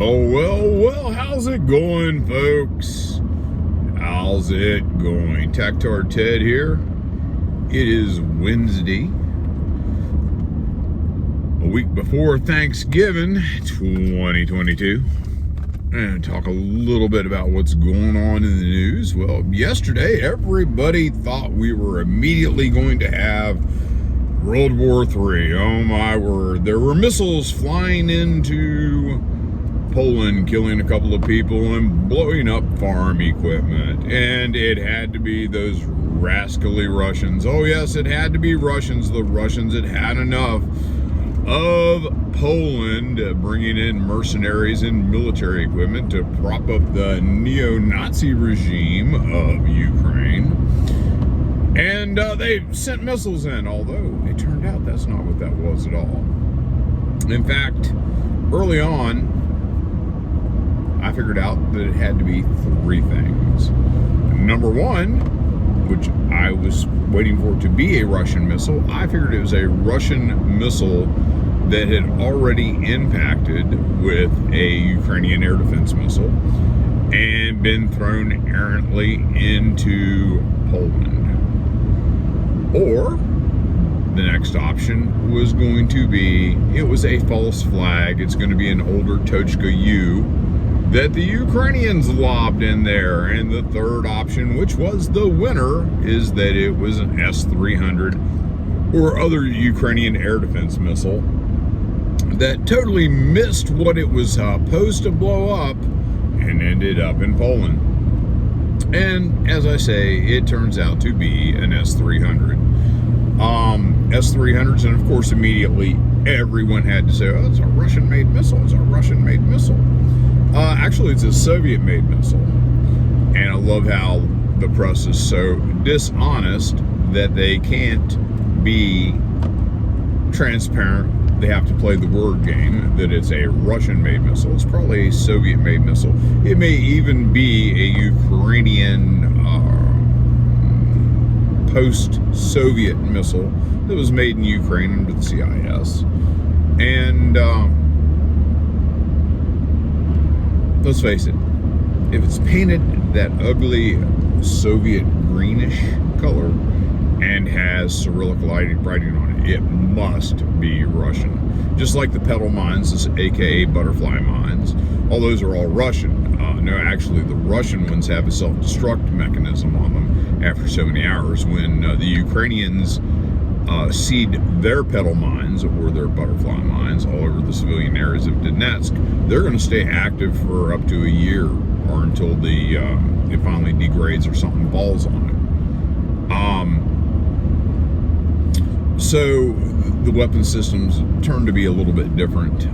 Well, how's it going, folks? How's it going? Tactard Ted here. It is Wednesday, a week before Thanksgiving 2022. And talk a little bit about what's going on in the news. Well, yesterday, everybody thought we were immediately going to have World War III. Oh my word. There were missiles flying into Poland, killing a couple of people and blowing up farm equipment. And it had to be those rascally Russians. Oh yes, it had to be Russians. The Russians had had enough of Poland bringing in mercenaries and military equipment to prop up the neo-Nazi regime of Ukraine. And they sent missiles in, although it turned out that's not what that was at all. In fact, early on, I figured out that it had to be three things. Number one, which I was waiting for it to be a Russian missile, I figured it was a Russian missile that had already impacted with a Ukrainian air defense missile and been thrown errantly into Poland. Or the next option was going to be, it was a false flag. It's going to be an older Tochka U that the Ukrainians lobbed in there. And the third option, which was the winner, is that it was an S-300 or other Ukrainian air defense missile that totally missed what it was supposed to blow up and ended up in Poland. And as I say, it turns out to be an S-300. S-300s, and of course immediately everyone had to say, oh, it's a Russian-made missile. It's a Russian-made missile. Actually, it's a Soviet-made missile. And I love how the press is so dishonest that they can't be transparent. They have to play the word game that it's a Russian-made missile. It's probably a Soviet-made missile. It may even be a Ukrainian post-Soviet missile that was made in Ukraine under the CIS. And let's face it, if it's painted that ugly Soviet greenish color and has Cyrillic writing on it, it must be Russian. Just like the pedal mines, aka butterfly mines, all those are all Russian. No, actually, the Russian ones have a self-destruct mechanism on them after so many hours. When the Ukrainians seed their pedal mines or their butterfly mines all over the civilian areas of Donetsk, they're going to stay active for up to a year or until it finally degrades or something falls on it. So the weapon systems turn to be a little bit different.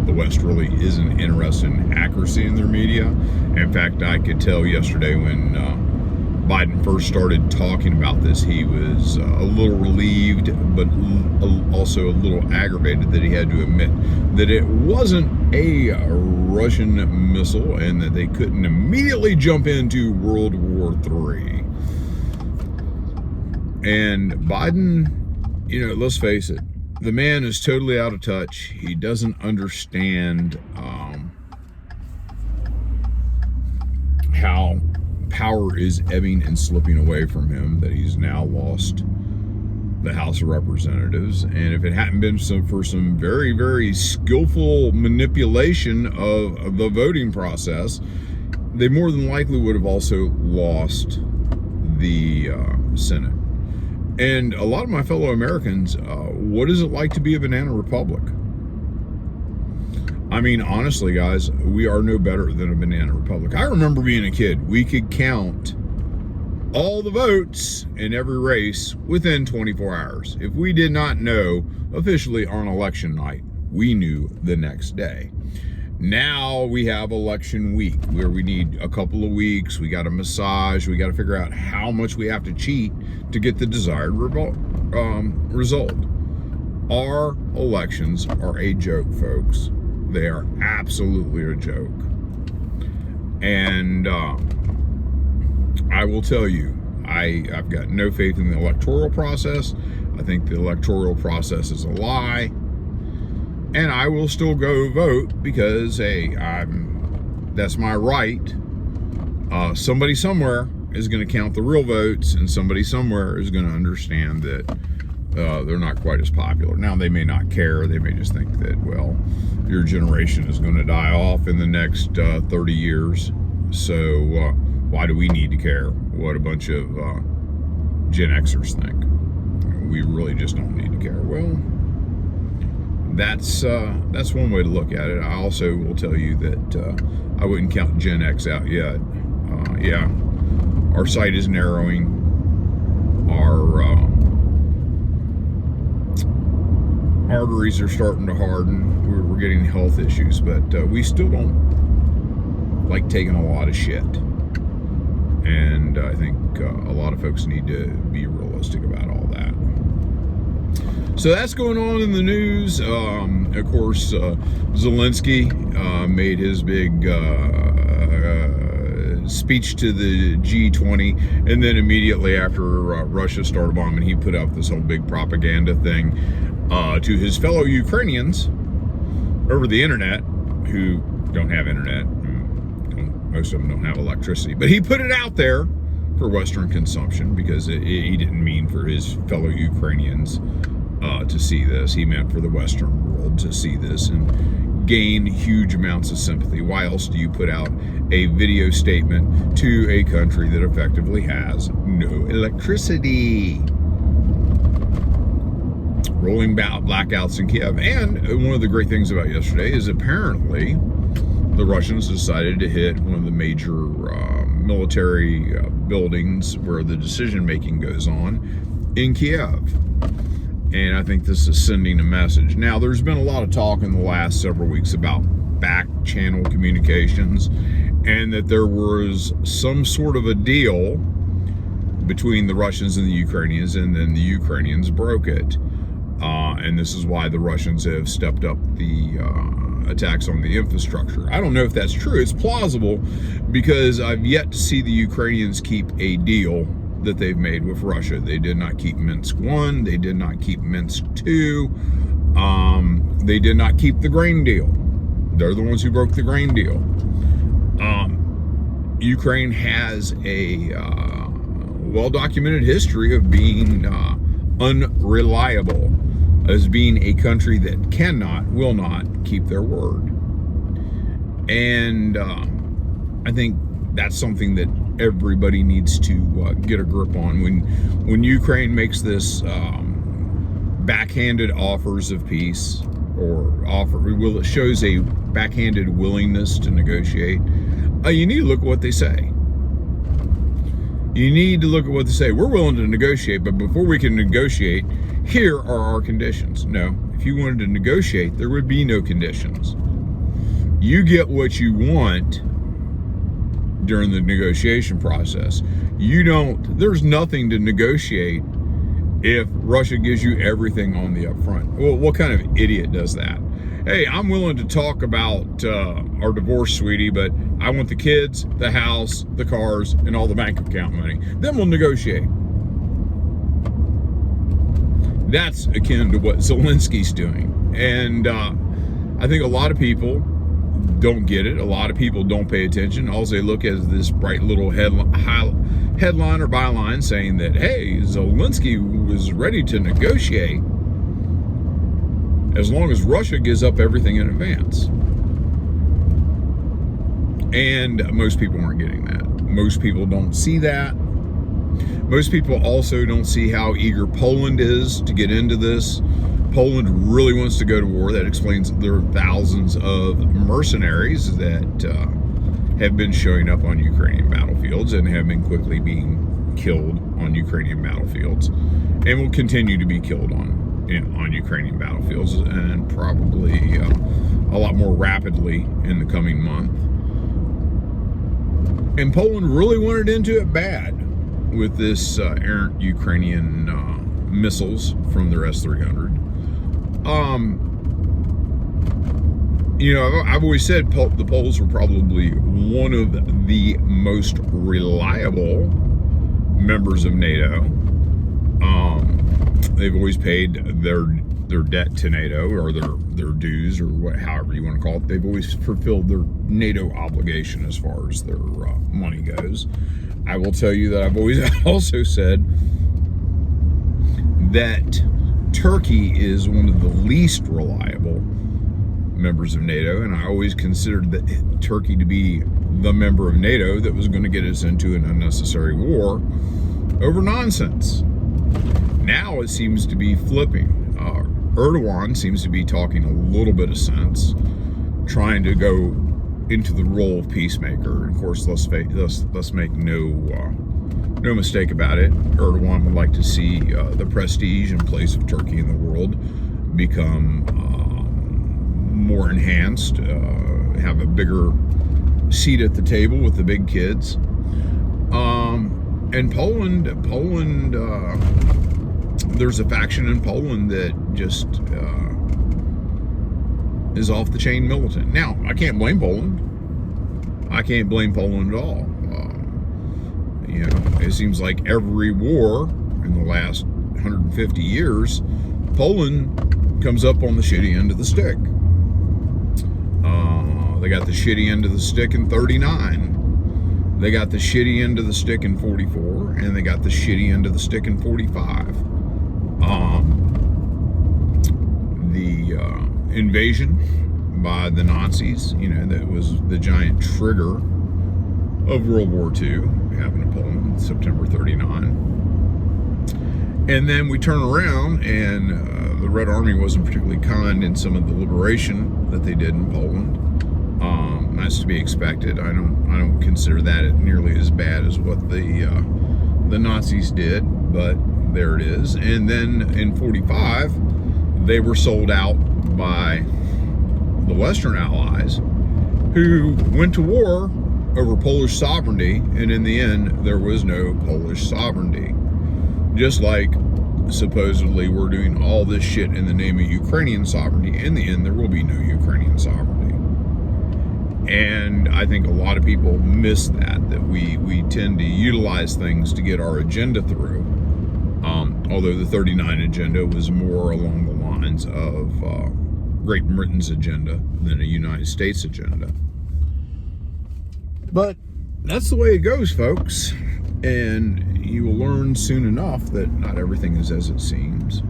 The West really isn't interested in accuracy in their media. In fact, I could tell yesterday when Biden first started talking about this, he was a little relieved, but also a little aggravated that he had to admit that it wasn't a Russian missile and that they couldn't immediately jump into World War III. And Biden, let's face it, the man is totally out of touch. He doesn't understand how power is ebbing and slipping away from him, that he's now lost the House of Representatives. And if it hadn't been for some very, very skillful manipulation of the voting process, they more than likely would have also lost the Senate. And a lot of my fellow Americans, what is it like to be a banana republic? I mean, honestly, guys, we are no better than a banana republic. I remember being a kid. We could count all the votes in every race within 24 hours. If we did not know officially on election night, we knew the next day. Now we have election week where we need a couple of weeks. We got to massage. We got to figure out how much we have to cheat to get the desired result. Our elections are a joke, folks. They are absolutely a joke. And I will tell you, I've got no faith in the electoral process. I think the electoral process is a lie. And I will still go vote because, hey, that's my right. Somebody somewhere is going to count the real votes, and somebody somewhere is going to understand that they're not quite as popular. Now, they may not care. They may just think that, well, your generation is going to die off in the next 30 years. So why do we need to care what a bunch of Gen Xers think? We really just don't need to care. Well, that's one way to look at it. I also will tell you that I wouldn't count Gen X out yet. Yeah, our sight is narrowing. Our arteries are starting to harden. We're getting health issues, but we still don't like taking a lot of shit. And I think a lot of folks need to be realistic about all that. So that's going on in the news. Of course, Zelensky made his big speech to the G20, and then immediately after Russia started bombing, he put out this whole big propaganda thing to his fellow Ukrainians over the internet, who don't have internet. Most of them don't have electricity, but he put it out there for Western consumption because he didn't mean for his fellow Ukrainians to see this. He meant for the Western world to see this and gain huge amounts of sympathy. Why else do you put out a video statement to a country that effectively has no electricity? Rolling blackouts in Kiev. And one of the great things about yesterday is apparently the Russians decided to hit one of the major military buildings where the decision-making goes on in Kiev. And I think this is sending a message. Now, there's been a lot of talk in the last several weeks about back-channel communications and that there was some sort of a deal between the Russians and the Ukrainians, and then the Ukrainians broke it. And this is why the Russians have stepped up the attacks on the infrastructure. I don't know if that's true. It's plausible because I've yet to see the Ukrainians keep a deal that they've made with Russia. They did not keep Minsk 1. They did not keep Minsk 2. They did not keep the grain deal. They're the ones who broke the grain deal. Ukraine has a well-documented history of being unreliable, as being a country that will not keep their word. And I think that's something that everybody needs to get a grip on. When Ukraine makes this backhanded offers of peace, it shows a backhanded willingness to negotiate, you need to look at what they say. You need to look at what they say. We're willing to negotiate, but before we can negotiate, here are our conditions. No, if you wanted to negotiate, there would be no conditions. You get what you want during the negotiation process. There's nothing to negotiate if Russia gives you everything on the upfront. Well, what kind of idiot does that? Hey, I'm willing to talk about our divorce, sweetie, but I want the kids, the house, the cars, and all the bank account money. Then we'll negotiate. That's akin to what Zelensky's doing. And I think a lot of people don't get it. A lot of people don't pay attention. All they look at is this bright little headline or byline saying that, hey, Zelensky was ready to negotiate as long as Russia gives up everything in advance. And most people aren't getting that. Most people don't see that. Most people also don't see how eager Poland is to get into this. Poland really wants to go to war. That explains there are thousands of mercenaries that have been showing up on Ukrainian battlefields and have been quickly being killed on Ukrainian battlefields, and will continue to be killed on Ukrainian battlefields, and probably a lot more rapidly in the coming month. And Poland really wanted into it bad with this errant Ukrainian missiles from their S-300. I've always said the Poles were probably one of the most reliable members of NATO. They've always paid their their debt to NATO, or their dues, or however you want to call it. They've always fulfilled their NATO obligation as far as their money goes. I will tell you that I've always also said that Turkey is one of the least reliable members of NATO, and I always considered that Turkey to be the member of NATO that was going to get us into an unnecessary war over nonsense. Now it seems to be flipping. Erdogan seems to be talking a little bit of sense, trying to go into the role of peacemaker. And of course, let's make no mistake about it. Erdogan would like to see the prestige and place of Turkey in the world become more enhanced, have a bigger seat at the table with the big kids. And Poland, there's a faction in Poland that just is off the chain militant. Now, I can't blame Poland. I can't blame Poland at all. It seems like every war in the last 150 years, Poland comes up on the shitty end of the stick. They got the shitty end of the stick in 39. They got the shitty end of the stick in 44, and they got the shitty end of the stick in 45. The invasion by the Nazis, that was the giant trigger of World War II, happened in Poland, September 39. And then we turn around, and the Red Army wasn't particularly kind in some of the liberation that they did in Poland. That's to be expected. I don't consider that nearly as bad as what the Nazis did, but there it is. And then in 45, they were sold out by the Western Allies, who went to war over Polish sovereignty, and in the end, there was no Polish sovereignty. Just like supposedly we're doing all this shit in the name of Ukrainian sovereignty. In the end, there will be no Ukrainian sovereignty. And I think a lot of people miss that we tend to utilize things to get our agenda through. Although the 39 agenda was more along the lines of Great Britain's agenda than a United States agenda. But that's the way it goes, folks. And you will learn soon enough that not everything is as it seems.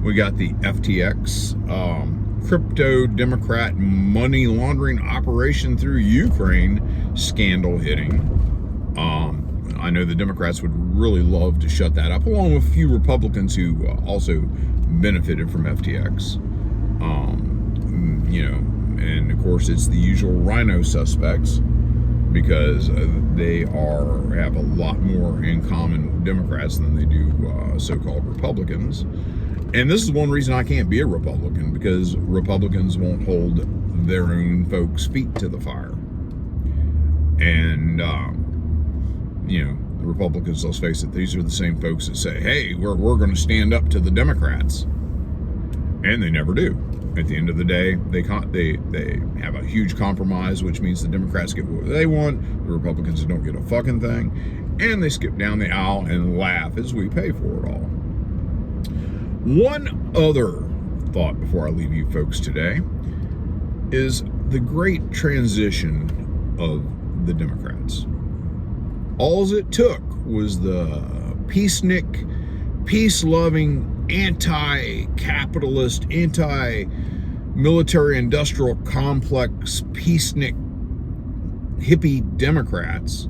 We got the FTX crypto Democrat money laundering operation through Ukraine scandal hitting. I know the Democrats would really love to shut that up, along with a few Republicans who also benefited from FTX. And of course it's the usual rhino suspects, because they have a lot more in common with Democrats than they do so-called Republicans. And this is one reason I can't be a Republican, because Republicans won't hold their own folks' feet to the fire. And, the Republicans, let's face it, these are the same folks that say, hey, we're going to stand up to the Democrats. And they never do. At the end of the day, they have a huge compromise, which means the Democrats get what they want, the Republicans don't get a fucking thing, and they skip down the aisle and laugh as we pay for it all. One other thought before I leave you folks today is the great transition of the Democrats. All it took was the peacenik, peace-loving, anti-capitalist, anti-military industrial complex, peacenik, hippie Democrats.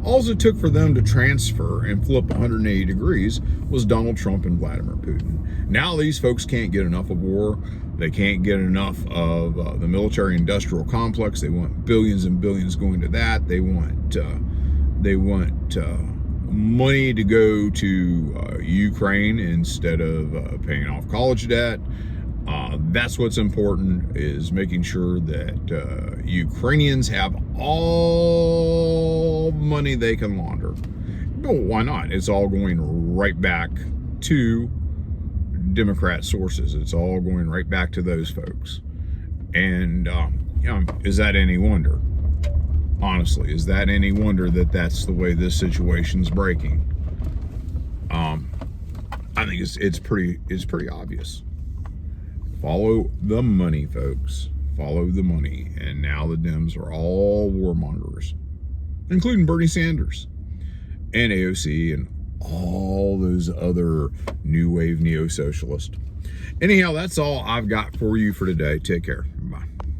All it took for them to transfer and flip 180 degrees was Donald Trump and Vladimir Putin. Now these folks can't get enough of war. They can't get enough of the military industrial complex. They want billions and billions going to that. They want money to go to Ukraine instead of paying off college debt. That's what's important, is making sure that Ukrainians have all money they can launder. Well, why not? It's all going right back to Democrat sources. It's all going right back to those folks. And is that any wonder? Honestly, is that any wonder that that's the way this situation's breaking? I think it's pretty obvious. Follow the money, folks. Follow the money. And now the Dems are all warmongers, including Bernie Sanders and AOC and all those other new wave neo-socialists. Anyhow, that's all I've got for you for today. Take care.